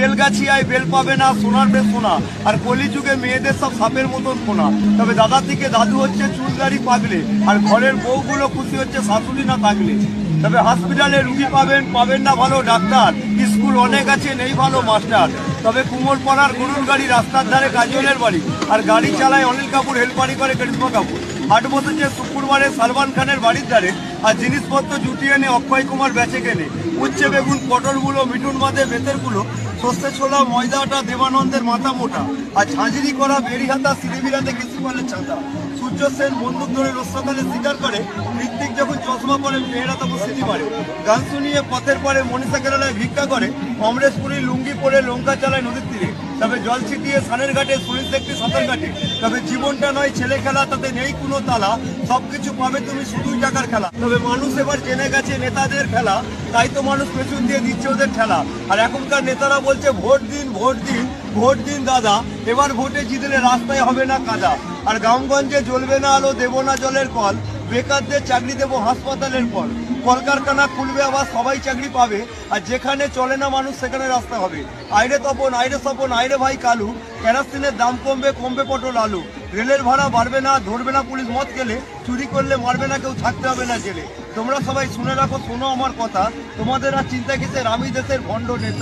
বেলগাছিয়ায় bell পাবে না, সোনার বেল সোনা। আর কলিযুগে মেয়েদের সব সাপের মতন সোনা। তবে দাদা থেকে দাদু হচ্ছে চুলদারি পাগলে, আর ঘরের বউগুলো খুশি হচ্ছে শাশুড়ি না থাকলে। তবে হসপিটালে রুগী পাবেন না ভালো ডাক্তার, স্কুল অনেক আছে নেই ভালো মাস্টার। তবে কুমোরপাড়ার গরুর গাড়ি, রাস্তার ধারে কাজলের বাড়ি, আর গাড়ি চালায় অনিল কাপুর, হেলপারি করে করিশ্মা কাপুর। হাট বসেছে শুক্রবারে সালমান খানের বাড়ির ধারে, আর জিনিসপত্র জুটিয়ে এনে অক্ষয় কুমার বেচে কেনে। উচ্ছে বেগুন, পটলগুলো, মিঠুন বাঁধে বেতেরগুলো, সর্ষে ছোলা, ময়দাটা দেবানন্দের মাথা মোটা, আর ঝাঁঝরি করা বেরিহাতা সিলিবিরাতে গ্রীষ্মকালের ছাতা। সূর্য সেন বন্দুক ধরে রস্যকালে শিকার করে, ঋত্বিক যখন চশমা পরে মেয়েরা তখন সিটি মারে। গান শুনিয়ে পথের পরে মনীষা কেরালায় ভিক্ষা করে, অমরেশপুরি লুঙ্গি পরে লঙ্কা চালায় নদীর তীরে। তবে জল ছিটিয়ে সানের ঘাটে সুনীল দেখতে সাঁতার কাটে। তবে জীবনটা নয় ছেলে খেলা, তাতে নেই কোনো তালা, সবকিছু পাবে তুমি শুধুই টাকার খেলা। তবে মানুষ এবার জেনে গেছে নেতাদের খেলা, তাই তো মানুষ পেছন দিয়ে দিচ্ছে ওদের ঠেলা। আর এখনকার নেতারা বলছে ভোট দিন ভোট দিন ভোট দিন দাদা, এবার ভোটে জিতলে রাস্তায় হবে না কাদা। আর গ্রামগঞ্জে জ্বলবে না আলো, দেবো না জলের কল, বেকারদের চাকরি দেবো হাসপাতালের পর। কলকারখানা খুলবে আবার সবাই চাকরি পাবে, আর যেখানে চলে না মানুষ সেখানে রাস্তা হবে। আইরে তপন আইরে স্বপন আইরে ভাই কালু, কেরোসিনের দাম কমবে পটল আলু। রেলের ভাড়া বাড়বে না, ধরবে না পুলিশ মদ খেলে, চুরি করলে মারবে না কেউ, থাকতে হবে না জেলে। তোমরা সবাই শুনে রাখো, শোনো আমার কথা, তোমাদের আর চিন্তা কিসের, আমি দেশের ভণ্ড নেতা।